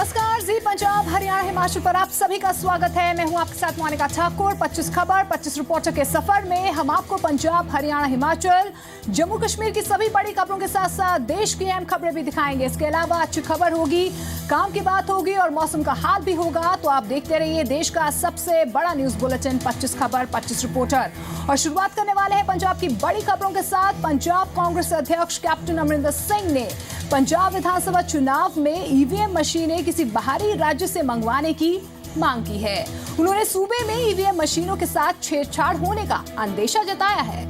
नमस्कार, जी पंजाब हरियाणा हिमाचल पर आप सभी का स्वागत है। मैं हूं आपके साथ मोनिका ठाकुर। 25 खबर 25 रिपोर्टर के सफर में हम आपको पंजाब हरियाणा हिमाचल जम्मू कश्मीर की सभी बड़ी खबरों के साथ साथ देश की अहम खबरें भी दिखाएंगे। इसके अलावा अच्छी खबर होगी, काम की बात होगी और मौसम का हाल भी होगा। तो आप देखते रहिए देश का सबसे बड़ा न्यूज बुलेटिन 25 खबर 25 रिपोर्टर। और शुरुआत करने वाले हैं पंजाब की बड़ी खबरों के साथ। पंजाब कांग्रेस अध्यक्ष कैप्टन अमरिंदर सिंह ने पंजाब विधानसभा चुनाव में ईवीएम मशीनें किसी बाहरी राज्य से मंगवाने की मांग की है। उन्होंने सूबे में ईवीएम मशीनों के साथ छेड़छाड़ होने का अंदेशा जताया है।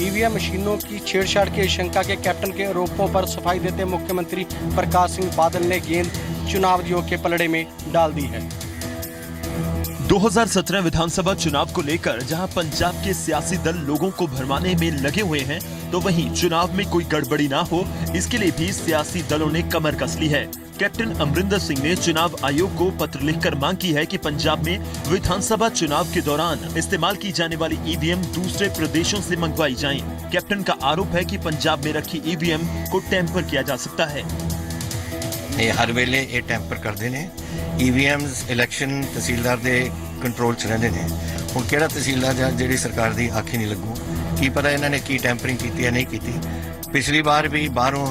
ईवीएम मशीनों की छेड़छाड़ की आशंका के कैप्टन के आरोपों पर सफाई देते मुख्यमंत्री प्रकाश सिंह बादल ने गेंद चुनाव आयोग के पलड़े में डाल दी है। 2017 विधानसभा चुनाव को लेकर जहां पंजाब के सियासी दल लोगों को भरमाने में लगे हुए हैं, तो वहीं चुनाव में कोई गड़बड़ी ना हो, इसके लिए भी सियासी दलों ने कमर कस ली है। कैप्टन अमरिंदर सिंह ने चुनाव आयोग को पत्र लिखकर मांग की है कि पंजाब में विधानसभा चुनाव के दौरान इस्तेमाल की जाने वाली ईवीएम दूसरे प्रदेशों से मंगवाई जाएं। कैप्टन का आरोप है कि पंजाब में रखी ईवीएम को टैंपर किया जा सकता है। हर वेले ये टैंपर करते हैं। ईवीएम्स इलैक्शन तहसीलदार के कंट्रोल च रहंदे ने। हुण किहड़ा तहसीलदार जिहड़ी सरकार की आखी नहीं लगू, की पता इन्होंने की टैंपरिंग की या नहीं की। पिछली बार भी बाहरों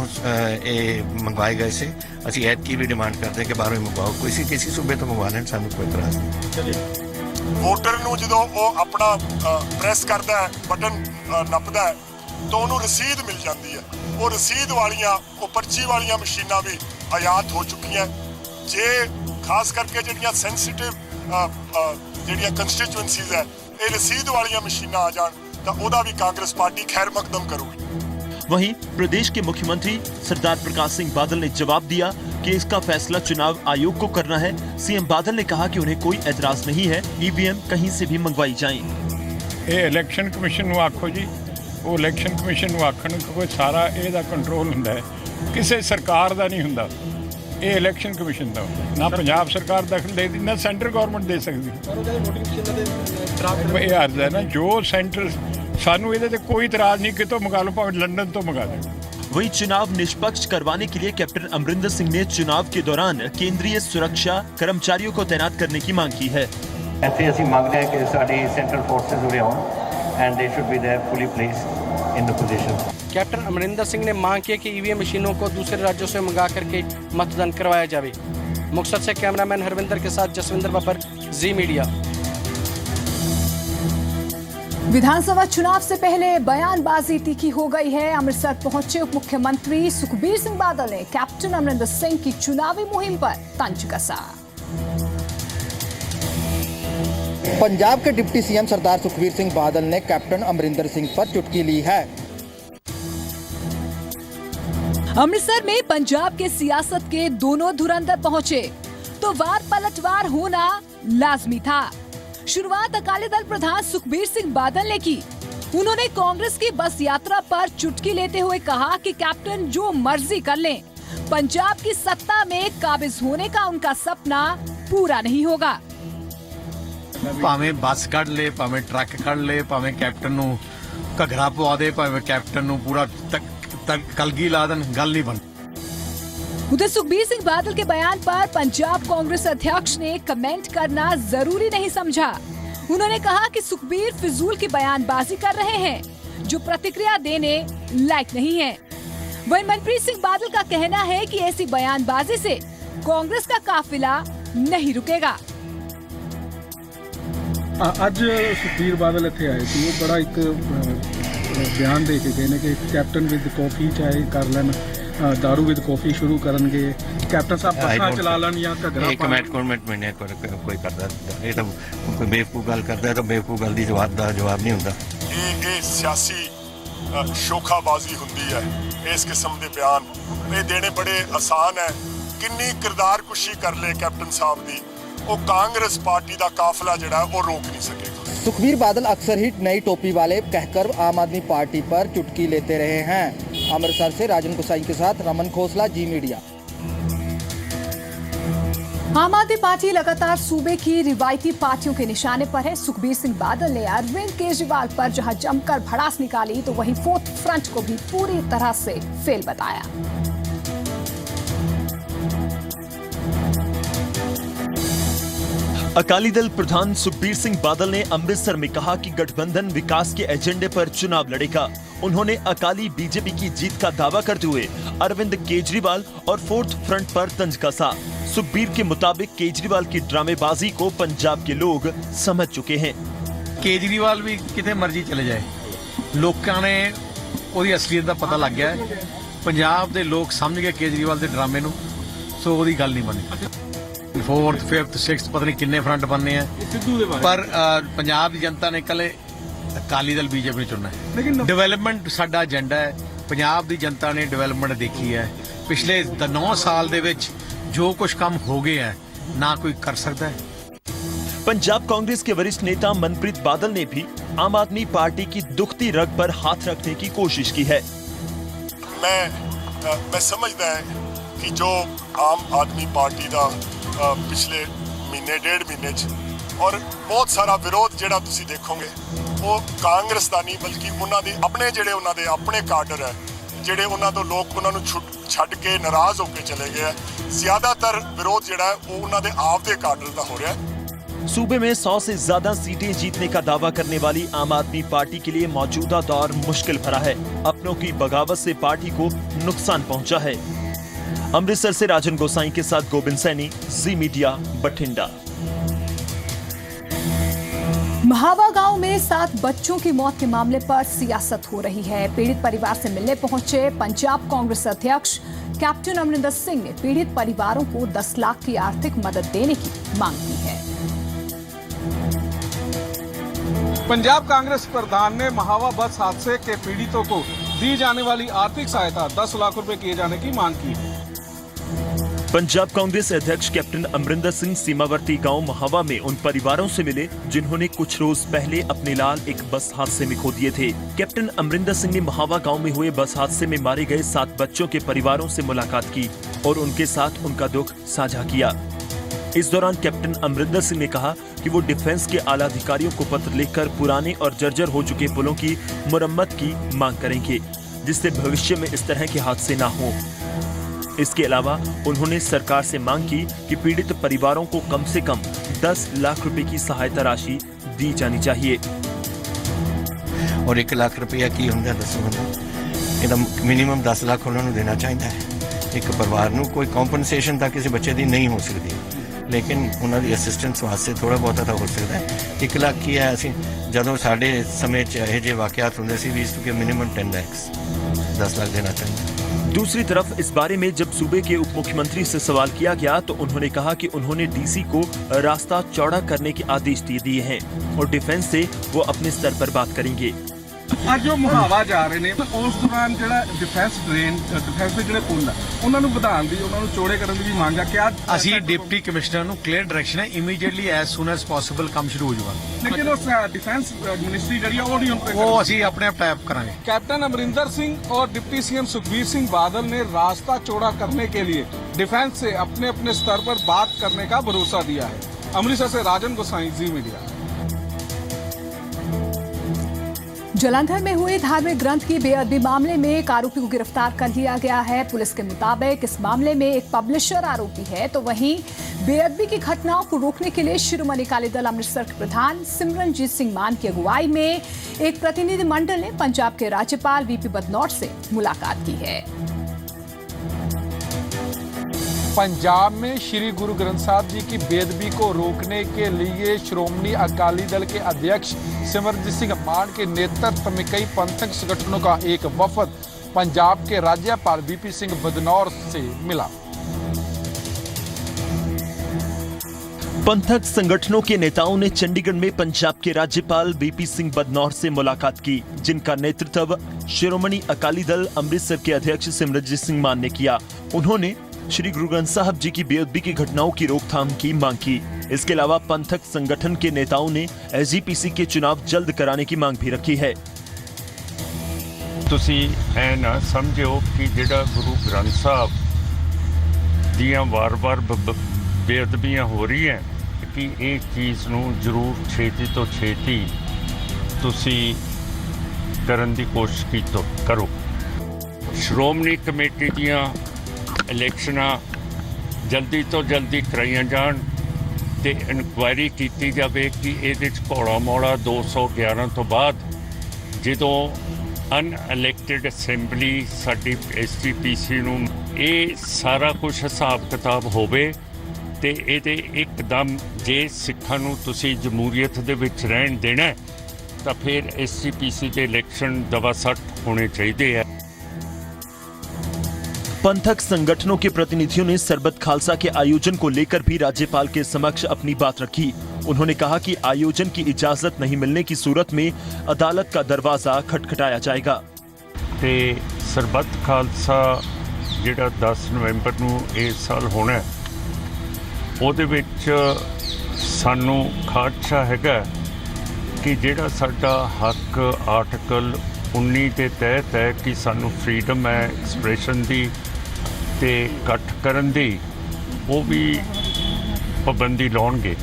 ये मंगवाए गए से। असी ऐतकी भी डिमांड करते हैं कि बाहरों ही मंगवाओ, किसी सूबे तो मंगवा लें, सानू कोई इतराज नहीं। वोटर नूं जदों ओह अपना प्रेस करता है, बटन नपदा है, तो उन्होंने रसीद मिल जाती है। वो रसीद वालियां, वो पर्ची वालियां मशीनां भी आयात हो चुकी हैं। जे खास करके जिहड़ियां सेंसिटिव जिहड़ियां कंस्टिट्यूएंसीज है, ये रसीद वालियां मशीनां आ जान तो ओहदा भी कांग्रेस पार्टी खैर मकदम करूगी। वहीं प्रदेश के मुख्यमंत्री सरदार प्रकाश सिंह बादल ने जवाब दिया कि इसका फैसला चुनाव आयोग को करना है। सीएम बादल ने कहा कि उन्हें कोई एतराज नहीं है, ईवीएम कहीं से भी मंगवाई जाएं। ये इलैक्शन कमीशन नूं आखो जी, वो इलैक्शन कमीशन नूं आखण कोई सारा ਇਹਦਾ कंट्रोल हुंदा है, किसी सरकार का नहीं हुंदा। ये इलैक्शन कमीशन का ना पंजाब सरकार दखल देती, ना सेंट्रल गवर्नमेंट दे सकती। ये अर्ज है ना, जो सेंटर सानू ये कोई इतराज नहीं, कितों मंगा लो, भावें लंदन तो मंगा दें। वहीं चुनाव निष्पक्ष करवाने के लिए कैप्टन अमरिंदर सिंह ने चुनाव के दौरान केंद्रीय सुरक्षा कर्मचारियों को तैनात करने की मांग की है। ऐसे असीं मंगते हैं कि साडी central forces were out and they should be there fully placed in the position. Captain Amarinder Singh ने मांग की कि ईवीएम मशीनों को दूसरे राज्यों से मंगा करके मतदान करवाया जाए। मुक्तसर से कैमरामैन हरविंदर के साथ जसविंदर बब्बर, जी मीडिया। विधानसभा चुनाव से पहले बयानबाजी तीखी हो गई है। अमृतसर पहुंचे उप मुख्यमंत्री सुखबीर सिंह बादल ने कैप्टन अमरिंदर सिंह की चुनावी मुहिम पर तंज कसा। पंजाब के डिप्टी सीएम सरदार सुखबीर सिंह बादल ने कैप्टन अमरिंदर सिंह पर चुटकी ली है। अमृतसर में पंजाब के सियासत के दोनों धुरंधर पहुंचे तो वार पलटवार होना लाजमी था। शुरुआत अकाली दल प्रधान सुखबीर सिंह बादल ने की। उन्होंने कांग्रेस की बस यात्रा पर चुटकी लेते हुए कहा कि कैप्टन जो मर्जी कर लें, पंजाब की सत्ता में काबिज होने का उनका सपना पूरा नहीं होगा। भावें बस कढ़ ले, भावें ट्रक कढ़ ले, भावें कैप्टन नूं घगरा पवा दे, भावें कैप्टन नूं पूरा कलगी ला देन, गल नहीं बन। उधर सुखबीर सिंह बादल के बयान पर पंजाब कांग्रेस अध्यक्ष ने कमेंट करना जरूरी नहीं समझा। उन्होंने कहा कि सुखबीर फिजूल की बयानबाजी कर रहे हैं, जो प्रतिक्रिया देने लायक नहीं है। वहीं मनप्रीत सिंह बादल का कहना है कि ऐसी बयानबाजी से कांग्रेस का काफिला नहीं रुकेगा। ਅੱਜ ਸੁਖਬੀਰ ਬਾਦਲ ਇੱਥੇ ਆਏ ਸੀ, ਉਹ ਬੜਾ ਇੱਕ ਬਿਆਨ ਦੇ ਕੇ ਗਏ ਨੇ ਕਿ ਕੈਪਟਨ ਵਿਦ ਕਾਫੀ ਚਾਹੇ ਕਰ ਲੈਣ, दारू विद कॉफी शुरू करनगे, कैप्टन साहब बसां चला लैन या घगरा कमेंट मैंने कोई करदा, ये तो कोई बेवकूफ गल करदा है, तो बेवकूफ गल दी जवाब नहीं हुंदा। ये सियासी शोखाबाजी हुंदी है। इस किस्म के बयान ये देने बड़े आसान है। किन्नी किरदार कुशी कर ले कैप्टन साहब दी, वो कांग्रेस पार्टी का काफिला जिहड़ा वो रोक नहीं सकेगा। सुखबीर बादल अक्सर ही नई टोपी वाले कहकर आम आदमी पार्टी पर चुटकी लेते रहे हैं। अमृतसर से राजन कुसाई के साथ रमन खोसला, जी मीडिया। आम आदमी पार्टी लगातार सूबे की रिवायती पार्टियों के निशाने पर है। सुखबीर सिंह बादल ने अरविंद केजरीवाल पर जहां जमकर भड़ास निकाली, तो वहीं फोर्थ फ्रंट को भी पूरी तरह से फेल बताया। अकाली दल प्रधान सुखबीर सिंह बादल ने अमृतसर में कहा कि गठबंधन विकास के एजेंडे पर चुनाव लड़ेगा। उन्होंने अकाली बीजेपी की जीत का दावा करते हुए अरविंद केजरीवाल और फोर्थ फ्रंट पर तंज कसा। सुखबीर के मुताबिक केजरीवाल की ड्रामेबाजी को पंजाब के लोग समझ चुके हैं। केजरीवाल भी कितने मर्जी चले जाए, लोगों ने ਉਹਦੀ ਅਸਲੀਅਤ ਦਾ ਪਤਾ ਲੱਗ ਗਿਆ ਹੈ। ਪੰਜਾਬ ਦੇ ਲੋਕ ਸਮਝ ਗਏ ਕੇਜਰੀਵਾਲ ਦੇ ਡਰਾਮੇ ਨੂੰ, ਸੋ ਉਹਦੀ ਗੱਲ ਨਹੀਂ ਬਣੀ। 4th 5th 6th ਪਤਾ ਨਹੀਂ ਕਿੰਨੇ ਫਰੰਟ ਬਣਨੇ ਆ, ਪਰ ਪੰਜਾਬ ਦੀ ਜਨਤਾ ਨੇ ਕੱਲੇ ਅਕਾਲੀ ਦਲ ਬੀਜੇਪੀ ਨੂੰ ਚੁਣਨਾ ਹੈ। ਡਿਵੈਲਪਮੈਂਟ ਸਾਡਾ ਏਜੰਡਾ ਹੈ। ਪੰਜਾਬ ਦੀ ਜਨਤਾ ਨੇ ਡਿਵੈਲਪਮੈਂਟ ਦੇਖੀ ਹੈ। ਪਿਛਲੇ 9 ਸਾਲ ਦੇ ਵਿੱਚ ਜੋ ਕੁਝ ਕੰਮ ਹੋ ਗਏ ਹੈ ਨਾ ਕੋਈ ਕਰ ਸਕਦਾ ਹੈ। पंजाब कांग्रेस के वरिष्ठ नेता मनप्रीत बादल ने भी आम आदमी पार्टी की दुखती रग पर हाथ रखने की कोशिश की है। मैं समझदा है कि जो आम आदमी पार्टी का पिछले महीने डेढ़ महीने और बहुत सारा विरोध जिहड़ा तुसीं देखोगे वो कांग्रेस का नहीं बल्कि उन्होंने अपने जिहड़े उन्होंने अपने काडर है जिहड़े उन्होंने तो लोग उन्होंने छड्ड के नाराज होकर चले गए। ज्यादातर विरोध जिहड़ा है वो उन्होंने आप दे काडर का हो रहा है। सूबे में 100 से ज्यादा सीटें जीतने का दावा करने वाली आम आदमी पार्टी के लिए मौजूदा दौर मुश्किल भरा है। अपनों की बगावत से पार्टी को नुकसान पहुंचा है। अमृतसर से राजन गोसाई के साथ गोविंद सैनी, जी मीडिया, बठिंडा। महावा गांव में 7 बच्चों की मौत के मामले पर सियासत हो रही है। पीड़ित परिवार से मिलने पहुंचे पंजाब कांग्रेस अध्यक्ष कैप्टन अमरिंदर सिंह ने पीड़ित परिवारों को 10 लाख की आर्थिक मदद देने की मांग की है। पंजाब कांग्रेस प्रधान ने महावा बस हादसे के पीड़ितों को दी जाने वाली आर्थिक सहायता 10 लाख रुपए किए जाने की मांग की है। पंजाब कांग्रेस अध्यक्ष कैप्टन अमरिंदर सिंह सीमावर्ती गांव महावा में उन परिवारों से मिले जिन्होंने कुछ रोज पहले अपने लाल एक बस हादसे में खो दिए थे। कैप्टन अमरिंदर सिंह ने महावा गांव में हुए बस हादसे में मारे गए 7 बच्चों के परिवारों से मुलाकात की और उनके साथ उनका दुख साझा किया। इस दौरान कैप्टन अमरिंदर सिंह ने कहा कि वो डिफेंस के आला अधिकारियों को पत्र लिखकर पुराने और जर्जर हो चुके पुलों की मुरम्मत की मांग करेंगे, जिससे भविष्य में इस तरह के हादसे न हो। इसके अलावा उन्होंने सरकार से मांग की कि पीड़ित परिवारों को कम से कम 10 लाख रुपए की सहायता राशि दी जानी चाहिए। और 1 लाख रुपया की होंगे दसो, ਇਹਦਾ मिनिमम 10 लाख उन्होंने देना चाहिए। एक परिवार ਨੂੰ कोई कंपनसेशन ਤਾਂ ਕਿਸੇ ਬੱਚੇ ਦੀ नहीं हो सकती, लेकिन उन्होंने असिस्टेंस वास्ते थोड़ा बहुत तो हो सकता है। 1 लाख की है असी जदों साढ़े समय यह जो वाकयात होंगे सी भी इसके मिनिमम 10 लाख 10 लाख देना चाहिए। दूसरी तरफ इस बारे में जब सूबे के उप मुख्यमंत्री से सवाल किया गया तो उन्होंने कहा कि उन्होंने डीसी को रास्ता चौड़ा करने के आदेश दे दिए हैं और डिफेंस से वो अपने स्तर पर बात करेंगे। ਅੱਜ ਜੋ ਮੁਹਾਵਾ ਜਾ ਰਹੇ ਨੇ ਉਸ ਦੌਰਾਨ ਜਿਹੜਾ ਡਿਫੈਂਸ ਦੇ ਜਿਹੜੇ ਪੁਲ ਆ ਉਹਨਾਂ ਨੂੰ ਵਧਾਉਣ ਦੀ, ਉਹਨਾਂ ਨੂੰ ਚੌੜੇ ਕਰਨ ਦੀ ਵੀ ਮੰਗ ਆ। ਕਿ ਅਸੀਂ ਡਿਪਟੀ ਕਮਿਸ਼ਨਰ ਨੂੰ ਕਲੀਅਰ ਡਾਇਰੈਕਸ਼ਨ ਹੈ ਇਮੀਡੀਏਟਲੀ ਐਜ਼ ਸੂਨ ਐਜ਼ ਪੋਸੀਬਲ ਕੰਮ ਸ਼ੁਰੂ ਹੋ ਜਾਊਗਾ। ਲੇਕਿਨ ਉਸ डिफेंस मिनिस्ट्री ਜਿਹੜੀ ਉਹ ਨਹੀਂ ਹੁਣ ਉਹ ਅਸੀਂ ਆਪਣੇ ਆਪ ਟੈਪ ਕਰਾਂਗੇ। कैप्टन अमरिंदर सिंह और डिप्टी सीएम सुखबीर सिंह बादल ने रास्ता चौड़ा करने के लिए डिफेंस से अपने अपने स्तर पर बात करने का भरोसा दिया है। अमृतसर से राजन गोसाई, जी मीडिया। जलंधर में हुए धार्मिक ग्रंथ की बेअदबी मामले में एक आरोपी को गिरफ्तार कर लिया गया है। पुलिस के मुताबिक इस मामले में एक पब्लिशर आरोपी है, तो वहीं बेअदबी की घटनाओं को रोकने के लिए शिरोमणि अकाली दल अमृतसर के प्रधान सिमरनजीत सिंह मान की अगुवाई में एक प्रतिनिधिमंडल ने पंजाब के राज्यपाल वीपी बदनौर से मुलाकात की है। पंजाब में श्री गुरु ग्रंथ साहिब जी की बेअदबी को रोकने के लिए श्रोमणी अकाली दल के अध्यक्ष सिमरनजीत सिंह मान के नेतृत्व में कई पंथक संगठनों का एक वफद पंजाब के राज्यपाल वीपी सिंह बदनौर से मिला। पंथक संगठनों के नेताओं ने चंडीगढ़ में पंजाब के राज्यपाल वीपी सिंह बदनौर से मुलाकात की, जिनका नेतृत्व शिरोमणि अकाली दल अमृतसर के अध्यक्ष सिमरनजीत सिंह मान ने किया। उन्होंने श्री गुरु ग्रंथ साहिब जी की बेअदबी की घटनाओं की रोकथाम की मांग की। इसके अलावा पंथक संगठन के नेताओं ने एसजीपीसी के चुनाव जल्द कराने की मांग भी रखी है। ਤੁਸੀਂ ਐ ਨਾ ਸਮਝੋ ਕਿ ਜਿਹੜਾ ਗੁਰੂ ਗ੍ਰੰਥ ਸਾਹਿਬ ਦੀਆਂ ਵਾਰ-ਵਾਰ ਬੇਅਦਬੀਆਂ ਹੋ ਰਹੀਆਂ ਕਿ ਇਹ ਚੀਜ਼ ਨੂੰ ਜ਼ਰੂਰ ਛੇਤੀ ਤੋਂ ਛੇਤੀ ਤੁਸੀਂ ਕਰਨ ਦੀ ਕੋਸ਼ਿਸ਼ ਕਰੋ। ਸ਼੍ਰੋਮਣੀ ਕਮੇਟੀ ਦੀਆਂ ਇਲੈਕਸ਼ਨਾਂ ਜਲਦੀ ਤੋਂ ਜਲਦੀ ਕਰਾਈਆਂ ਜਾਣ ਤੇ ਇਨਕੁਆਇਰੀ ਕੀਤੀ ਜਾਵੇ ਕਿ ਇਹਦੇ 'ਚ ਘੋੜਾ ਮੋੜਾ 211 ਤੋਂ ਬਾਅਦ ਜਦੋਂ ਅਨਇਲੈਕਟਿਡ ਅਸੈਂਬਲੀ ਸਾਡੀ SGPC ਨੂੰ ਇਹ ਸਾਰਾ ਕੁਝ ਹਿਸਾਬ ਕਿਤਾਬ ਹੋਵੇ ਤੇ ਇਹਦੇ ਇੱਕਦਮ ਜੇ ਸਿੱਖਾਂ ਨੂੰ ਤੁਸੀਂ ਜਮਹੂਰੀਅਤ ਦੇ ਵਿੱਚ ਰਹਿਣ ਦੇਣਾ ਤਾਂ ਫਿਰ SGPC ਦੇ ਇਲੈਕਸ਼ਨ ਦਵਾ-ਸੱਟ ਹੋਣੇ ਚਾਹੀਦੇ ਆ। पंथक संगठनों के प्रतिनिधियों ने सरबत खालसा के आयोजन को लेकर भी राज्यपाल के समक्ष अपनी बात रखी। उन्होंने कहा कि आयोजन की इजाजत नहीं मिलने की सूरत में अदालत का दरवाजा खटखटाया जाएगा। ते सरबत खालसा जिहड़ा 10 नवंबर नूं इस साल होना ਉਹਦੇ ਵਿੱਚ ਸਾਨੂੰ ਖਾਦਸ਼ਾ ਹੈਗਾ ਕਿ ਜਿਹੜਾ ਸਾਡਾ ਹੱਕ ਆਰਟੀਕਲ 19 ਦੇ ਤਹਿਤ ਹੈ ਕਿ ਸਾਨੂੰ ਫਰੀडम ਹੈ ਐਕਸਪ੍ਰੈਸ਼ਨ ਦੀ ਤੇ ਇਕੱਠ ਕਰਨ ਦੀ ਉਹ ਵੀ ਪਾਬੰਦੀ ਲਾਉਣਗੇ।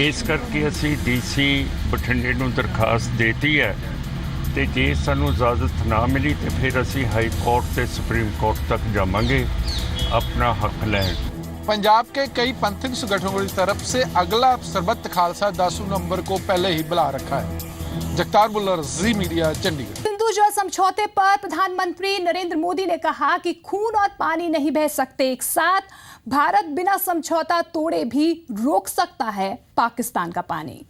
ਇਸ ਕਰਕੇ ਅਸੀਂ DC ਬਠਿੰਡੇ ਨੂੰ ਦਰਖਾਸਤ ਦੇਤੀ ਹੈ ਤੇ ਜੇ ਸਾਨੂੰ ਇਜਾਜ਼ਤ ਨਾ ਮਿਲੀ ਤੇ ਫਿਰ ਅਸੀਂ ਹਾਈ ਕੋਰਟ ਤੇ ਸੁਪਰੀਮ ਕੋਰਟ तक जावांगे अपना हक ਲੈਣ। पंजाब के कई पंथक संगठनों की तरफ से अगला सरबत खालसा 10 नवंबर को पहले ही बुला रखा है। जगतार बुल्लर, जी मीडिया, चंडीगढ़। सिंधु जल समझौते पर प्रधानमंत्री नरेंद्र मोदी ने कहा कि खून और पानी नहीं बह सकते एक साथ। भारत बिना समझौता तोड़े भी रोक सकता है पाकिस्तान का पानी।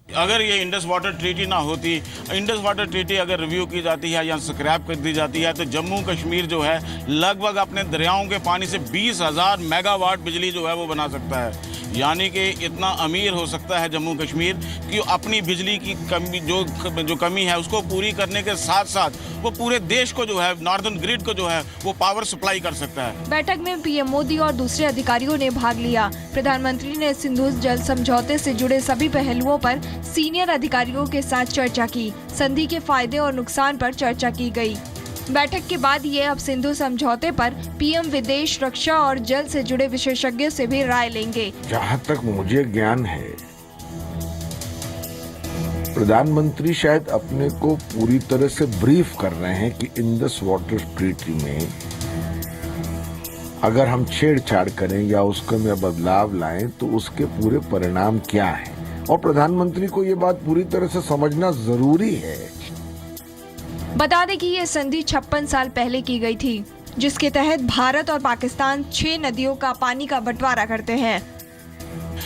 अगर ये इंडस वाटर ट्रीटी ना होती, इंडस वाटर ट्रीटी अगर रिव्यू की जाती है या स्क्रैप कर दी जाती है तो जम्मू कश्मीर जो है लगभग अपने दरियाओं के पानी से 20,000 मेगावाट बिजली जो है वो बना सकता है। यानी कि इतना अमीर हो सकता है जम्मू कश्मीर कि अपनी बिजली की कमी जो कमी है उसको पूरी करने के साथ साथ वो पूरे देश को जो है नॉर्दर्न ग्रिड को जो है वो पावर सप्लाई कर सकता है। बैठक में PM मोदी और दूसरे अधिकारियों ने भाग लिया। प्रधानमंत्री ने सिंधु जल समझौते से जुड़े सभी पहलुओं पर सीनियर अधिकारियों के साथ चर्चा की। संधि के फायदे और नुकसान पर चर्चा की गई। बैठक के बाद ये अब सिंधु समझौते पर PM विदेश, रक्षा और जल से जुड़े विशेषज्ञों से भी राय लेंगे। जहाँ तक मुझे ज्ञान है प्रधानमंत्री शायद अपने को पूरी तरह से ब्रीफ कर रहे हैं कि इंडस वाटर ट्रीटी में अगर हम छेड़छाड़ करें या उसके में बदलाव लाएं तो उसके पूरे परिणाम क्या हैं, और प्रधानमंत्री को ये बात पूरी तरह से समझना जरूरी है। बता दें कि ये संधि 56 साल पहले की गई थी, जिसके तहत भारत और पाकिस्तान 6 नदियों का पानी का बंटवारा करते हैं।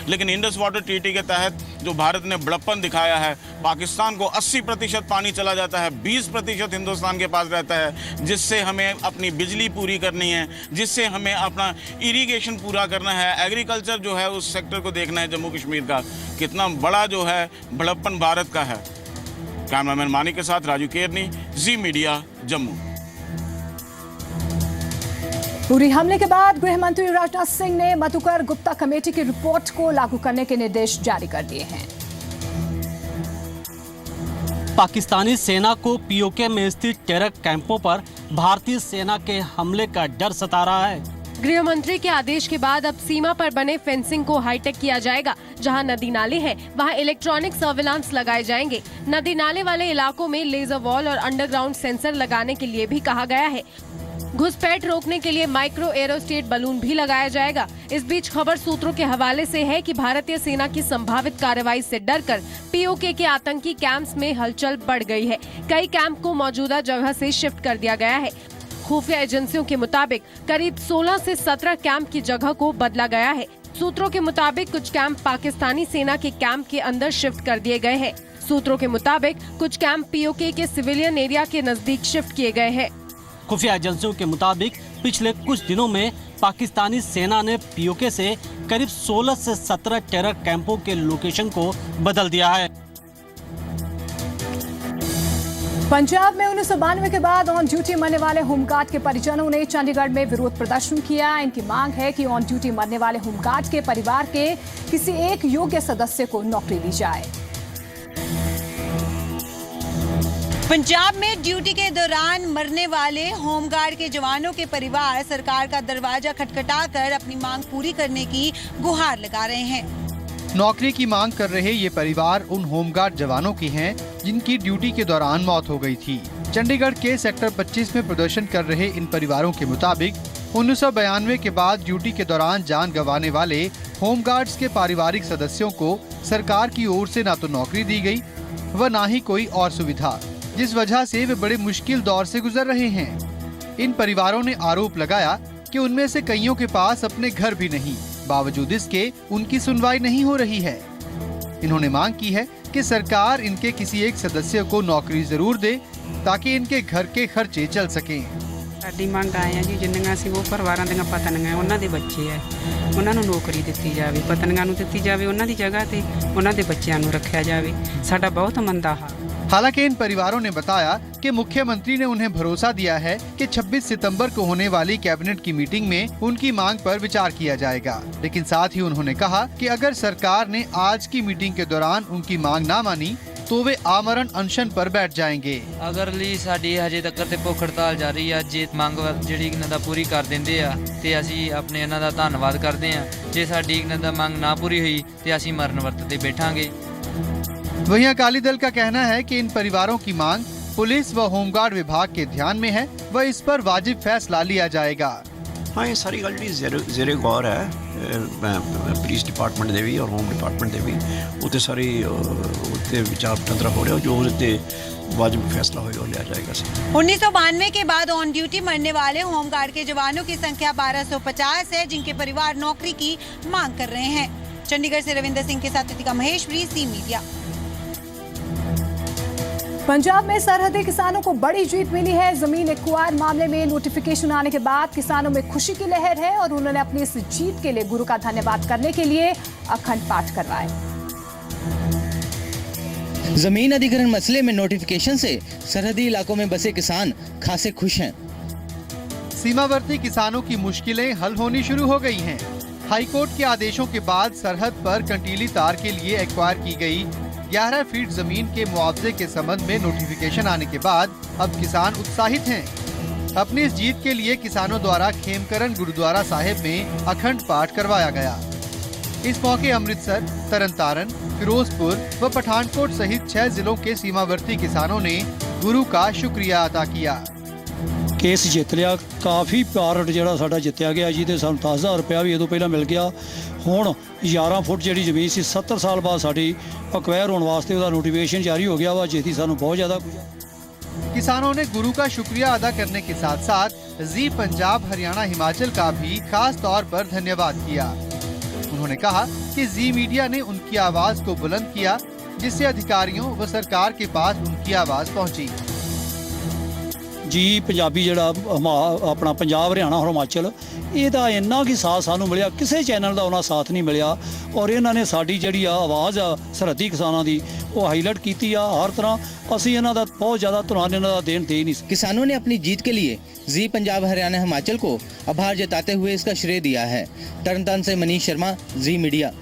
लेकिन इंडस वाटर ट्रीटी के तहत जो भारत ने बड़प्पन दिखाया है, पाकिस्तान को 80% पानी चला जाता है, 20% हिंदुस्तान के पास रहता है, जिससे हमें अपनी बिजली पूरी करनी है, जिससे हमें अपना इरिगेशन पूरा करना है, एग्रीकल्चर जो है उस सेक्टर को देखना है। जम्मू कश्मीर का कितना बड़ा जो है बड़प्पन भारत का है। कैमरामैन मानिक के साथ राजू केरनी, जी मीडिया, जम्मू। उरी हमले के बाद गृह मंत्री राजनाथ सिंह ने मधुकर गुप्ता कमेटी की रिपोर्ट को लागू करने के निर्देश जारी कर दिए हैं। पाकिस्तानी सेना को POK में स्थित टेरर कैंपों पर भारतीय सेना के हमले का डर सता रहा है। गृह मंत्री के आदेश के बाद अब सीमा पर बने फेंसिंग को हाईटेक किया जाएगा। जहां नदी नाले हैं, वहां इलेक्ट्रॉनिक सर्विलांस लगाए जाएंगे। नदी नाले वाले इलाकों में लेजर वॉल और अंडरग्राउंड सेंसर लगाने के लिए भी कहा गया है। घुसपैठ रोकने के लिए माइक्रो एरोस्टेट बलून भी लगाया जाएगा। इस बीच खबर सूत्रों के हवाले से है कि भारतीय सेना की संभावित कार्रवाई से डरकर POK के आतंकी कैंप्स में हलचल बढ़ गई है। कई कैंप को मौजूदा जगह से शिफ्ट कर दिया गया है। खुफिया एजेंसियों के मुताबिक करीब 16 से 17 कैंप की जगह को बदला गया है। सूत्रों के मुताबिक कुछ कैंप पाकिस्तानी सेना के कैंप के अंदर शिफ्ट कर दिए गए हैं। सूत्रों के मुताबिक कुछ कैंप POK के सिविलियन एरिया के नजदीक शिफ्ट किए गए हैं। खुफिया एजेंसियों के मुताबिक पिछले कुछ दिनों में पाकिस्तानी सेना ने POK से करीब 16 से 17 टेरर कैंपों के लोकेशन को बदल दिया है। पंजाब में 1992 के बाद ऑन ड्यूटी मरने वाले होमगार्ड के परिजनों ने चंडीगढ़ में विरोध प्रदर्शन किया। इनकी मांग है कि ऑन ड्यूटी मरने वाले होमगार्ड के परिवार के किसी एक योग्य सदस्य को नौकरी दी जाए। पंजाब में ड्यूटी के दौरान मरने वाले होमगार्ड के जवानों के परिवार सरकार का दरवाजा खटखटाकर अपनी मांग पूरी करने की गुहार लगा रहे हैं। नौकरी की मांग कर रहे ये परिवार उन होमगार्ड जवानों की हैं जिनकी ड्यूटी के दौरान मौत हो गई थी। चंडीगढ़ के सेक्टर 25 में प्रदर्शन कर रहे इन परिवारों के मुताबिक 1992 के बाद ड्यूटी के दौरान जान गंवाने वाले होमगार्ड्स के पारिवारिक सदस्यों को सरकार की ओर से न तो नौकरी दी गई व न ही कोई और सुविधा, जिस वजह से वे बड़े मुश्किल दौर से गुजर रहे हैं। इन परिवारों ने आरोप लगाया कि उनमें से कईयों के पास अपने घर भी नहीं, बावजूद इसके उनकी सुनवाई नहीं हो रही है। इन्होंने मांग की है कि सरकार इनके किसी एक सदस्य को नौकरी जरूर दे ताकि इनके घर के खर्चे चल सकें। ਸਾਡੀ ਮੰਗ ਆਏ ਆ ਜੀ, ਜਿੰਨੀਆਂ ਅਸੀਂ ਉਹ ਪਰਿਵਾਰਾਂ ਦੀਆਂ ਪਤਨੀਆਂ ਉਹਨਾਂ ਦੇ ਬੱਚੇ ਆ, ਉਹਨਾਂ ਨੂੰ ਨੌਕਰੀ ਦਿੱਤੀ ਜਾਵੇ, ਪਤਨੀਆਂ ਨੂੰ ਦਿੱਤੀ ਜਾਵੇ, ਉਹਨਾਂ ਦੀ ਜਗ੍ਹਾ ਤੇ ਉਹਨਾਂ ਦੇ ਬੱਚਿਆਂ ਨੂੰ ਰੱਖਿਆ ਜਾਵੇ। ਸਾਡਾ ਬਹੁਤ ਮੰਦਾ ਹਾਲ। हालांकि इन परिवारों ने बताया कि मुख्यमंत्री ने उन्हें भरोसा दिया है कि 26 सितंबर को होने वाली कैबिनेट की मीटिंग में उनकी मांग पर विचार किया जाएगा, लेकिन साथ ही उन्होंने कहा कि अगर सरकार ने आज की मीटिंग के दौरान उनकी मांग न मानी तो वे आमरण अनशन पर बैठ जाएंगे। अगरली साडी हजे तक ते भुख हड़ताल जारी है, जे मंग जिहड़ी इन्हां दा पूरी कर दिंदे आ ते असीं अपने इन्हां दा धन्नवाद करदे आ। जे साडी इन्हां दा मंग ना पूरी हुई ते असीं मरण वर्त ते बैठांगे। वहीं अकाली दल का कहना है कि इन परिवारों की मांग पुलिस व होमगार्ड विभाग के ध्यान में है व इस पर वाजिब फैसला लिया जाएगा। हाँ, ये सारी गल जी जेरे गौर है पुलिस डिपार्टमेंट दे भी और होम डिपार्टमेंट दे भी उत्ते सारी उत्ते विचार वटंदरा हो रहा, जो उसते वाजिब फैसला होगा लिया जाएगा। 1992 के बाद ऑन ड्यूटी मरने वाले होमगार्ड के जवानों की संख्या 1250 है, जिनके परिवार नौकरी की मांग कर रहे हैं। चंडीगढ़ से रविंदर सिंह के साथ रितिका महेश्वरी, सी मीडिया। पंजाब में सरहदी किसानों को बड़ी जीत मिली है। जमीन एक्वायर मामले में नोटिफिकेशन आने के बाद किसानों में खुशी की लहर है और उन्होंने अपनी इस जीत के लिए गुरु का धन्यवाद करने के लिए अखंड पाठ करवाए। जमीन अधिग्रहण मसले में नोटिफिकेशन से सरहदी इलाकों में बसे किसान खासे खुश हैं। सीमावर्ती किसानों की मुश्किलें हल होनी शुरू हो गई हैं। हाईकोर्ट के आदेशों के बाद सरहद पर कंटीली तार के लिए एक्वायर की गई 11 फीट जमीन के मुआवजे के संबंध में नोटिफिकेशन आने के बाद अब किसान उत्साहित हैं। अपनी इस जीत के लिए किसानों द्वारा खेमकरन गुरुद्वारा साहिब में अखंड पाठ करवाया गया। इस मौके अमृतसर, तरनतारन, फिरोजपुर व पठानकोट सहित 6 जिलों के सीमावर्ती किसानों ने गुरु का शुक्रिया अदा किया। केस जित लिया, काफ़ी प्यार ਜਿਹੜਾ ਸਾਡਾ ਜਿੱਤਿਆ ਗਿਆ ਜੀ ਤੇ ਸਾਨੂੰ 10,000 ਰੁਪਇਆ ਵੀ ਇਹਦੋਂ ਪਹਿਲਾਂ ਮਿਲ ਗਿਆ। ਹੁਣ 11 ਫੁੱਟ ਜਿਹੜੀ ਜ਼ਮੀਨ ਸੀ 70 ਸਾਲ ਬਾਅਦ ਸਾਡੀ ਅਕਵਾਇਰ ਹੋਣ ਵਾਸਤੇ ਉਹਦਾ ਨੋਟੀਫਿकेशन ਜਾਰੀ ਹੋ ਗਿਆ ਵਾ, ਜਿਹਦੀ ਸਾਨੂੰ ਬਹੁਤ ਜ਼ਿਆਦਾ। किसानों ने गुरु का शुक्रिया अदा करने के साथ साथ जी पंजाब, हरियाणा, हिमाचल का भी खास तौर पर धन्यवाद किया। उन्होंने कहा कि जी मीडिया ने उनकी आवाज को बुलंद किया, जिससे अधिकारियों व सरकार के पास उनकी आवाज पहुंची। जी पंजाबी ਜਿਹੜਾ ਆਪਣਾ ਪੰਜਾਬ, ਹਰਿਆਣਾ, ਹਿਮਾਚਲ, ਇਹਦਾ ਇੰਨਾ ਕੀ ਸਾਥ ਸਾਨੂੰ ਮਿਲਿਆ, ਕਿਸੇ ਚੈਨਲ ਦਾ ਉਹਨਾਂ ਸਾਥ ਨਹੀਂ ਮਿਲਿਆ ਔਰ ਇਹਨਾਂ ਨੇ ਸਾਡੀ ਜਿਹੜੀ ਆ ਆਵਾਜ਼ ਆ ਸਰਹੱਦੀ ਕਿਸਾਨਾਂ ਦੀ ਉਹ ਹਾਈਲਾਈਟ ਕੀਤੀ ਆ। हर तरह ਅਸੀਂ ਇਹਨਾਂ ਦਾ ਬਹੁਤ ਜ਼ਿਆਦਾ ਧੰਨਵਾਦ ਇਹਨਾਂ ਦਾ ਦੇਣ ਦੇ नहीं। किसानों ने अपनी जीत के लिए जी पंजाब, हरियाणा, हिमाचल को आभार जताते हुए इसका श्रेय दिया है। तरनतारन से मनीष शर्मा, जी मीडिया।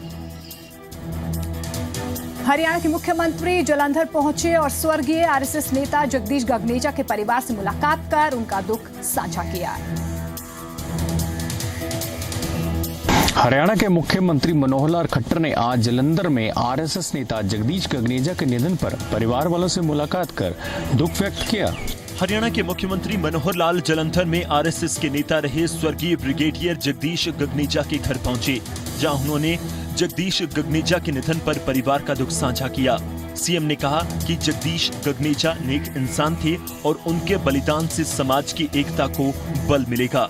हरियाणा के मुख्यमंत्री जालंधर पहुंचे और स्वर्गीय आरएसएस नेता जगदीश गगनेजा के परिवार से मुलाकात कर उनका दुख साझा किया। हरियाणा के मुख्यमंत्री मनोहर लाल खट्टर ने आज जालंधर में आरएसएस नेता जगदीश गगनेजा के निधन पर परिवार वालों से मुलाकात कर दुख व्यक्त किया। हरियाणा के मुख्यमंत्री मनोहर लाल जालंधर में आरएसएस के नेता रहे स्वर्गीय ब्रिगेडियर जगदीश गगनेजा के घर पहुंचे, जहां उन्होंने जगदीश गगनेजा के निधन पर परिवार का दुख साझा किया। सीएम ने कहा कि जगदीश गगनेजा नेक इंसान थे और उनके बलिदान से समाज की एकता को बल मिलेगा।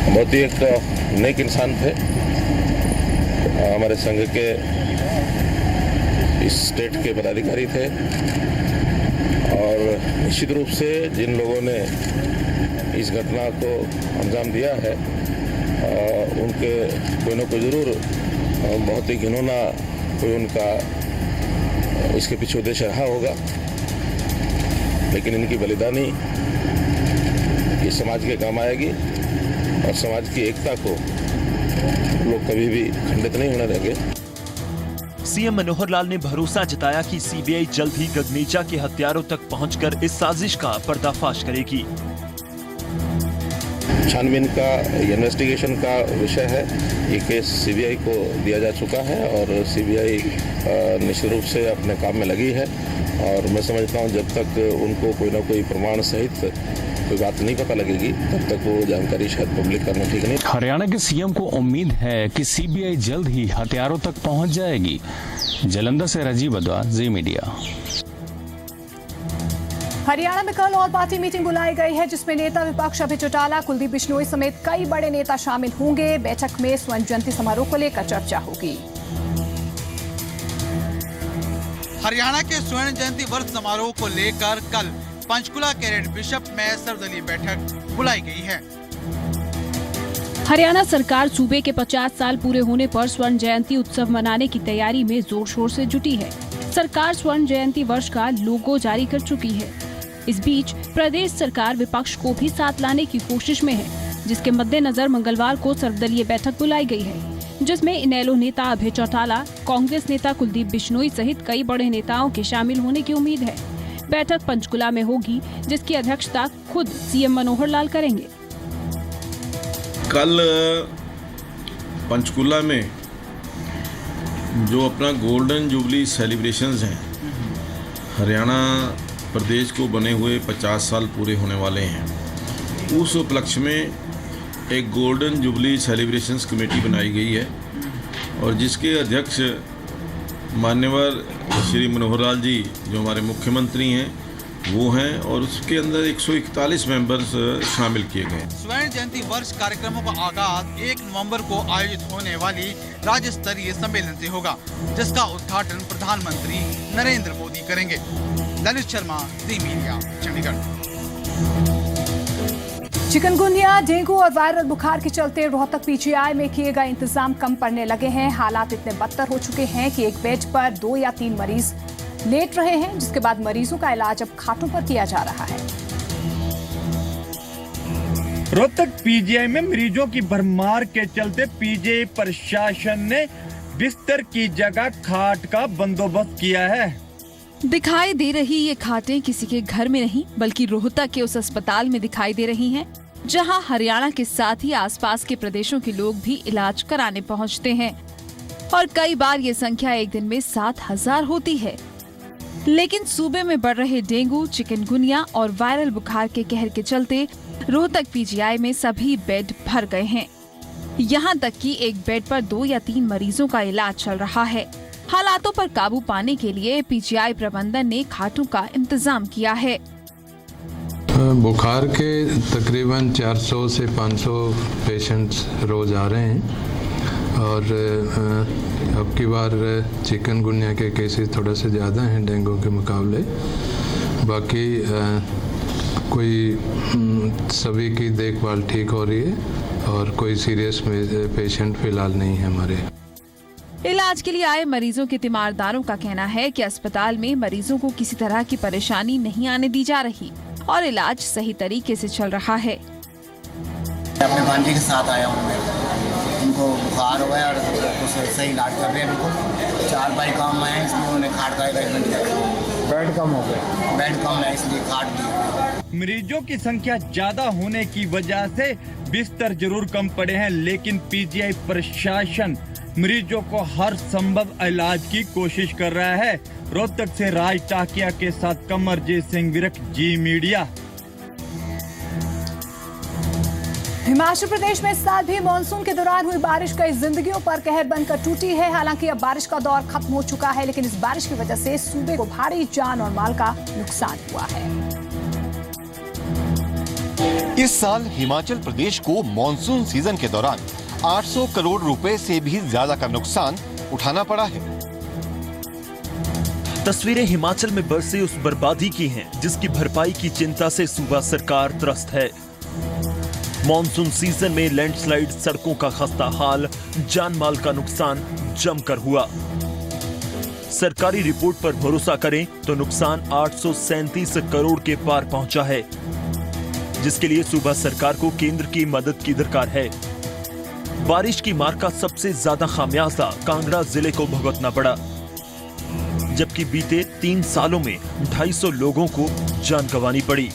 बहुत ही एक नेक इंसान थे, हमारे संघ के इस स्टेट के पदाधिकारी थे और निश्चित रूप से जिन लोगों ने इस घटना को अंजाम दिया है उनके कोई ना कोई ज़रूर बहुत ही घिनौना कोई उनका इसके पीछे उद्देश्य रहा होगा, लेकिन इनकी बलिदानी ये समाज के काम आएगी और समाज की एकता को लोग कभी भी खंडित नहीं होने देंगे। सीएम मनोहर लाल ने भरोसा जताया कि सीबीआई जल्द ही गगनेजा के हत्यारों तक पहुंचकर इस साजिश का पर्दाफाश करेगी। छानबीन का इन्वेस्टिगेशन का विषय है, ये केस सीबीआई को दिया जा चुका है और सीबीआई निश्चित रूप से अपने काम में लगी है और मैं समझता हूँ जब तक उनको कोई ना कोई प्रमाण सहित कोई बात नहीं पता लगेगी तब तक वो जानकारी शायद पब्लिक करना ठीक नहीं। हरियाणा के सीएम को उम्मीद है कि सीबीआई जल्द ही हथियारों तक पहुंच जाएगी। जालंधर से राजीव वधवा, जी मीडिया। हरियाणा में कल और पार्टी मीटिंग बुलाई गई है जिसमें नेता विपक्ष अभय चौटाला, कुलदीप बिश्नोई समेत कई बड़े नेता शामिल होंगे। बैठक में स्वर्ण जयंती समारोह को लेकर चर्चा होगी। हरियाणा के स्वर्ण जयंती वर्ष समारोह को लेकर कल पंचकुला कैरेट बिशप में सर्वदलीय बैठक बुलाई गई है। हरियाणा सरकार सूबे के 50 साल पूरे होने पर स्वर्ण जयंती उत्सव मनाने की तैयारी में जोर शोर से जुटी है। सरकार स्वर्ण जयंती वर्ष का लोगो जारी कर चुकी है। इस बीच प्रदेश सरकार विपक्ष को भी साथ लाने की कोशिश में है, जिसके मद्देनजर मंगलवार को सर्वदलीय बैठक बुलाई गई है, जिसमें इनेलो नेता अभय चौटाला, कांग्रेस नेता कुलदीप बिश्नोई सहित कई बड़े नेताओं के शामिल होने की उम्मीद है। बैठक पंचकुला में होगी, जिसकी अध्यक्षता खुद सीएम मनोहर लाल करेंगे। कल पंचकुला में जो अपना गोल्डन जुबली सेलिब्रेशंस हैं, हरियाणा प्रदेश को बने हुए 50 साल पूरे होने वाले हैं, उस उपलक्ष्य में एक गोल्डन जुबली सेलिब्रेशंस कमेटी बनाई गई है और जिसके अध्यक्ष मान्यवर श्री मनोहर लाल जी जो हमारे मुख्यमंत्री हैं वो हैं और उसके अंदर 141 मेंबर्स शामिल किए गए। स्वर्ण जयंती वर्ष कार्यक्रमों का आगाज 1 नवंबर को आयोजित होने वाली राज्य स्तरीय सम्मेलन से होगा, जिसका उद्घाटन प्रधानमंत्री नरेंद्र मोदी करेंगे। ललित शर्मा, जी मीडिया, चंडीगढ़। चिकनगुनिया, डेंगू और वायरल बुखार के चलते रोहतक पीजीआई में किए गए इंतजाम कम पड़ने लगे हैं। हालात इतने बदतर हो चुके हैं कि एक बेड पर 2 या 3 मरीज लेट रहे हैं, जिसके बाद मरीजों का इलाज अब खाटों पर किया जा रहा है। रोहतक पीजीआई में मरीजों की भरमार के चलते पीजीआई प्रशासन ने बिस्तर की जगह खाट का बंदोबस्त किया है। दिखाई दे रही ये खाटें किसी के घर में नहीं बल्कि रोहतक के उस अस्पताल में दिखाई दे रही हैं, जहां हरियाणा के साथ ही आसपास के प्रदेशों के लोग भी इलाज कराने पहुंचते हैं और कई बार ये संख्या एक दिन में 7000 होती है। लेकिन सूबे में बढ़ रहे डेंगू, चिकनगुनिया और वायरल बुखार के कहर के चलते रोहतक पीजीआई में सभी बेड भर गए हैं। यहाँ तक कि एक बेड पर 2 या 3 मरीजों का इलाज चल रहा है। हालातों पर काबू पाने के लिए पीजीआई प्रबंधन ने खाटों का इंतजाम किया है। बुखार के तकरीबन 400 से 500 पेशेंट्स रोज आ रहे हैं और अब की बार चिकनगुनिया के केसेस थोड़ा से ज़्यादा हैं डेंगू के मुकाबले। बाकी कोई सभी की देखभाल ठीक हो रही है और कोई सीरियस पेशेंट फिलहाल नहीं है हमारे। इलाज के लिए आए मरीजों के तीमारदारों का कहना है कि अस्पताल में मरीजों को किसी तरह की परेशानी नहीं आने दी जा रही और इलाज सही तरीके से चल रहा है। अपने भांजी के साथ आया हूँ मैं, उनको बुखार हो गया और कुछ सही इलाज कर रहे हैं। उनको 4 बाई काम आए, इसलिए उन्होंने खाट का अरेंजमेंट किया। बेड कम हो गया, बेड कम है इसलिए खाट दी। मरीजों की संख्या ज्यादा होने की वजह से बिस्तर जरूर कम पड़े हैं, लेकिन पीजीआई प्रशासन मरीजों को हर संभव इलाज की कोशिश कर रहा है। रोहतक से राज टाकिया के साथ कमरजीत सिंह विरक, जी मीडिया। हिमाचल प्रदेश में इस साल भी मानसून के दौरान हुई बारिश कई जिंदगियों पर कहर बनकर टूटी है। हालांकि अब बारिश का दौर खत्म हो चुका है, लेकिन इस बारिश की वजह से सूबे को भारी जान और माल का नुकसान हुआ है। इस साल हिमाचल प्रदेश को मानसून सीजन के दौरान 800 करोड़ रुपए से भी ज्यादा का नुकसान उठाना पड़ा है। तस्वीरें हिमाचल में बरसे उस बर्बादी की हैं, जिसकी भरपाई की चिंता से सूबा सरकार त्रस्त है। मॉनसून सीजन में लैंडस्लाइड, सड़कों का खस्ता हाल, जान माल का नुकसान जमकर हुआ। सरकारी रिपोर्ट पर भरोसा करें तो नुकसान 837 करोड़ के पार पहुंचा है, जिसके लिए सूबा सरकार को केंद्र की मदद की दरकार है। बारिश की मार का सबसे ज्यादा खामियाजा कांगड़ा जिले को भुगतना पड़ा, जबकि बीते 3 सालों में 250 लोगों को जान गंवानी पड़ी।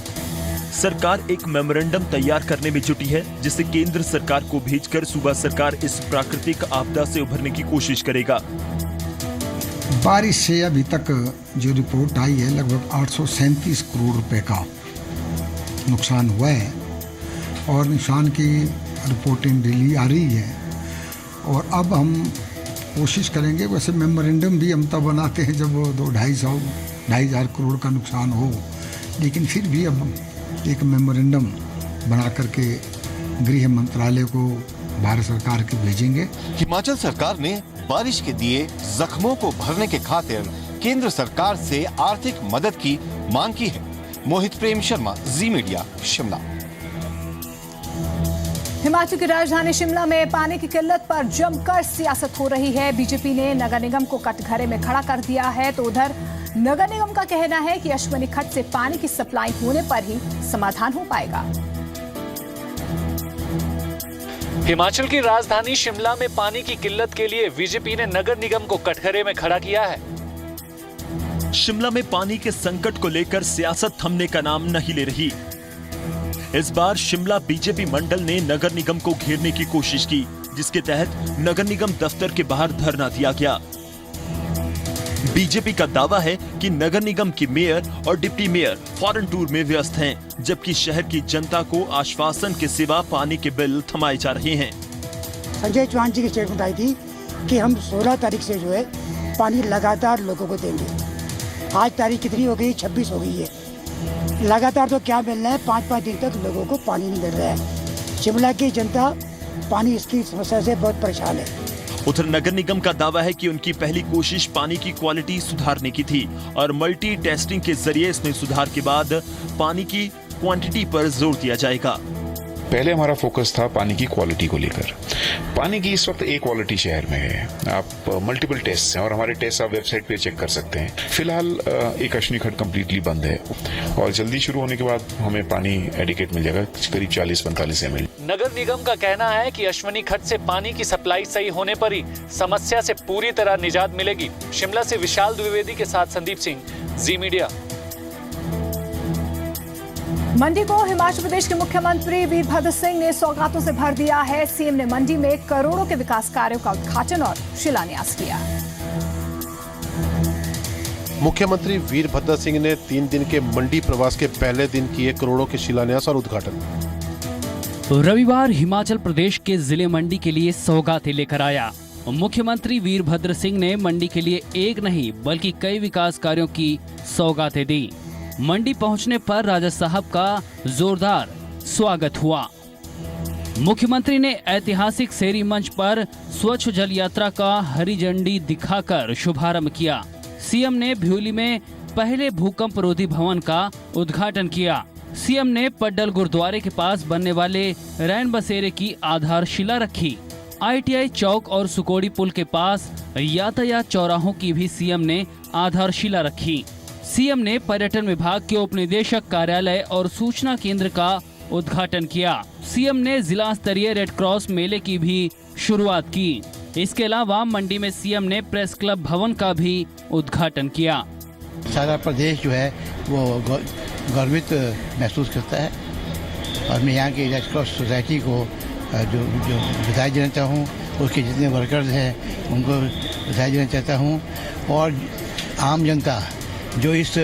सरकार एक मेमोरेंडम तैयार करने में जुटी है, जिसे केंद्र सरकार को भेजकर सूबा सरकार इस प्राकृतिक आपदा से उभरने की कोशिश करेगा। बारिश से अभी तक जो रिपोर्ट आई है लगभग 837 करोड़ रुपए का नुकसान हुआ है और नुकसान की रिपोर्टिंग डेली आ रही है। और अब हम कोशिश करेंगे, वैसे मेमोरेंडम भी हम तब बनाते हैं जब वो 2,500 करोड़ का नुकसान हो, लेकिन फिर भी अब हम एक मेमोरेंडम बना करके गृह मंत्रालय को भारत सरकार के भेजेंगे। हिमाचल सरकार ने बारिश के दिए जख्मों को भरने के खातिर केंद्र सरकार से आर्थिक मदद की मांग की है। मोहित प्रेम शर्मा, जी मीडिया, शिमला। हिमाचल की राजधानी शिमला में पानी की किल्लत पर जमकर सियासत हो रही है। बीजेपी ने नगर निगम को कटघरे में खड़ा कर दिया है, तो उधर नगर निगम का कहना है कि अश्वनी खड्ड से पानी की सप्लाई होने पर ही समाधान हो पाएगा। हिमाचल की राजधानी शिमला में पानी की किल्लत के लिए बीजेपी ने नगर निगम को कटघरे में खड़ा किया है। शिमला में पानी के संकट को लेकर सियासत थमने का नाम नहीं ले रही। इस बार शिमला बीजेपी मंडल ने नगर निगम को घेरने की कोशिश की, जिसके तहत नगर निगम दफ्तर के बाहर धरना दिया गया। बीजेपी का दावा है कि नगर निगम की मेयर और डिप्टी मेयर फॉरेन टूर में व्यस्त हैं, जबकि शहर की जनता को आश्वासन के सिवा पानी के बिल थमाए जा रहे हैं। संजय चौहान जी की स्टेटमेंट आई थी कि हम 16 तारीख से जो है पानी लगातार लोगों को देंगे। आज तारीख कितनी हो गई? 26 हो गई है। लगातार तो क्या मिल रहा है, 5-5 दिन तक लोगों को पानी नहीं मिल रहा है। शिमला की जनता पानी इसकी समस्या से बहुत परेशान है। उधर नगर निगम का दावा है कि उनकी पहली कोशिश पानी की क्वालिटी सुधारने की थी और मल्टी टेस्टिंग के जरिए इसमें सुधार के बाद पानी की क्वांटिटी पर जोर दिया जाएगा। पहले हमारा फोकस था पानी की क्वालिटी को लेकर। पानी की इस वक्त एक क्वालिटी शहर में है। आप मल्टीपल टेस्ट हैं और हमारे टेस्ट आप वेबसाइट पे चेक कर सकते हैं। फिलहाल एक अश्वनी खड्ड कम्प्लीटली बंद है और जल्दी शुरू होने के बाद हमें पानी एडिकेट मिल जाएगा, करीब 40-45 ml। नगर निगम का कहना है कि अश्वनी खड्ड से पानी की सप्लाई सही होने पर ही समस्या से पूरी तरह निजात मिलेगी। शिमला से विशाल द्विवेदी के साथ संदीप सिंह, जी मीडिया। मंडी को हिमाचल प्रदेश के मुख्यमंत्री वीरभद्र सिंह ने सौगातों से भर दिया है। सीएम ने मंडी में करोड़ों के विकास कार्यों का उद्घाटन और शिलान्यास किया। मुख्यमंत्री वीरभद्र सिंह ने 3 दिन के मंडी प्रवास के पहले दिन किए करोड़ों के शिलान्यास और उद्घाटन। रविवार हिमाचल प्रदेश के जिले मंडी के लिए सौगातें लेकर आया। मुख्यमंत्री वीरभद्र सिंह ने मंडी के लिए एक नहीं बल्कि कई विकास कार्यों की सौगातें दी। मंडी पहुंचने पर राजा साहब का जोरदार स्वागत हुआ। मुख्यमंत्री ने ऐतिहासिक सेरी मंच पर स्वच्छ जल यात्रा का हरी झंडी दिखाकर शुभारंभ किया। सीएम ने भ्यूली में पहले भूकंप रोधी भवन का उद्घाटन किया। सीएम ने पड्डल गुरुद्वारे के पास बनने वाले रैन बसेरे की आधारशिला रखी। ITI चौक और सुकोड़ी पुल के पास यातायात चौराहों की भी सीएम ने आधारशिला रखी। सीएम ने पर्यटन विभाग के उपनिदेशक कार्यालय और सूचना केंद्र का उद्घाटन किया। सीएम ने जिला स्तरीय रेड क्रॉस मेले की भी शुरुआत की। इसके अलावा मंडी में सीएम ने प्रेस क्लब भवन का भी उद्घाटन किया। सारा प्रदेश जो है वो गर्वित महसूस करता है और मैं यहाँ की रेड क्रॉस सोसाइटी को जो बधाई देना चाहूँ। उसके जितने वर्कर्स हैं उनको बधाई देना चाहता हूँ और आम जनता जो इस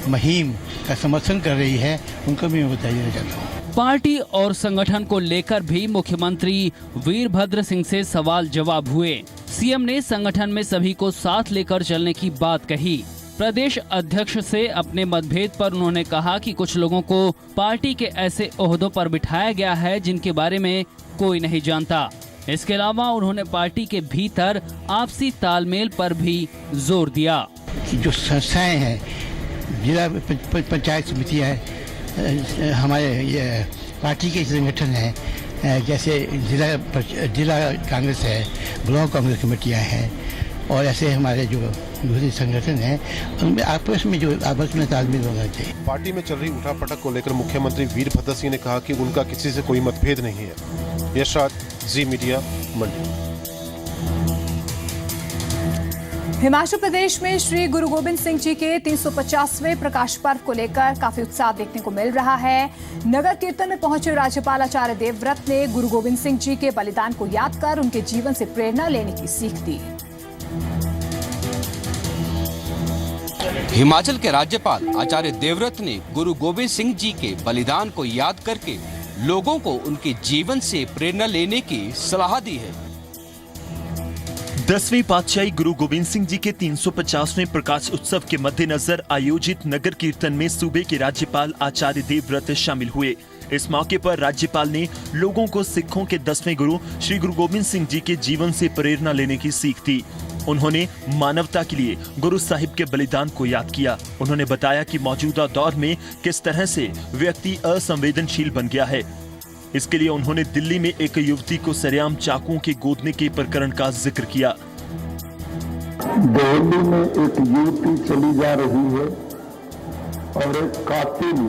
मुहिम का समर्थन कर रही है उनको भी मैं बधाई देना चाहता हूँ। पार्टी और संगठन को लेकर भी मुख्यमंत्री वीरभद्र सिंह से सवाल जवाब हुए। सीएम ने संगठन में सभी को साथ लेकर चलने की बात कही। प्रदेश अध्यक्ष से अपने मतभेद पर उन्होंने कहा कि कुछ लोगों को पार्टी के ऐसे ओहदों पर बिठाया गया है जिनके बारे में कोई नहीं जानता। इसके अलावा उन्होंने पार्टी के भीतर आपसी तालमेल पर भी जोर दिया। जो संस्थाएं हैं, जिला पंचायत समितियाँ हैं, हमारे ये पार्टी के संगठन हैं, जैसे जिला कांग्रेस है, ब्लॉक कांग्रेस कमेटियाँ हैं और ऐसे हमारे जो दूसरे संगठन हैं, उनमें आपस में तालमेल होना चाहिए। पार्टी में चल रही उठापटक को लेकर मुख्यमंत्री वीरभद्र सिंह ने कहा कि उनका किसी से कोई मतभेद नहीं है। यशराज, जी मीडिया, मंडी। हिमाचल प्रदेश में श्री गुरु गोबिंद सिंह जी के 350वें प्रकाश पर्व को लेकर काफी उत्साह देखने को मिल रहा है। नगर कीर्तन में पहुंचे राज्यपाल आचार्य देवव्रत ने गुरु गोबिंद सिंह जी के बलिदान को याद कर उनके जीवन से प्रेरणा लेने की सीख दी। हिमाचल के राज्यपाल आचार्य देवव्रत ने गुरु गोविंद सिंह जी के बलिदान को याद करके लोगों को उनके जीवन से प्रेरणा लेने की सलाह दी है। 10वीं पातशाही गुरु गोविंद सिंह जी के 350वें प्रकाश उत्सव के मद्देनजर आयोजित नगर कीर्तन में सूबे के राज्यपाल आचार्य देवव्रत शामिल हुए। इस मौके पर राज्यपाल ने लोगों को सिखों के 10वें गुरु श्री गुरु गोविंद सिंह जी के जीवन से प्रेरणा लेने की सीख दी। उन्होंने मानवता के लिए गुरु साहिब के बलिदान को याद किया। उन्होंने बताया कि मौजूदा दौर में किस तरह से व्यक्ति असंवेदनशील बन गया है। इसके लिए उन्होंने दिल्ली में एक युवती को सरेआम चाकुओं के गोदने के प्रकरण का जिक्र किया। दिल्ली में एक युवती चली जा रही है और एक कातिल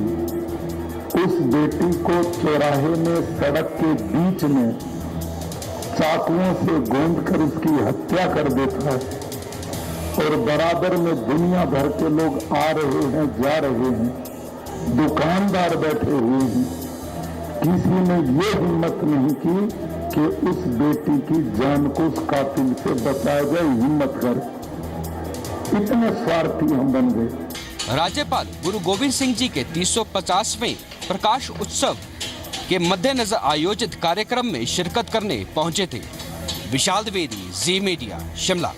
उस बेटी को चौराहे में सड़क के बीच में चाकुओं से गोंदकर उसकी हत्या कर देता है और बराबर में दुनिया भर के लोग आ रहे हैं, जा रहे हैं, दुकानदार बैठे हुए हैं। किसी ने ये हिम्मत नहीं की कि उस बेटी की जान को उस कातिल से बचाया जाए, हिम्मत कर। इतने स्वार्थी हम बन गए। राज्यपाल गुरु गोविंद सिंह जी के 350वें प्रकाश उत्सव के मद्देनजर आयोजित कार्यक्रम में शिरकत करने पहुंचे थे। विशाल द्विवेदी, जी मीडिया, शिमला।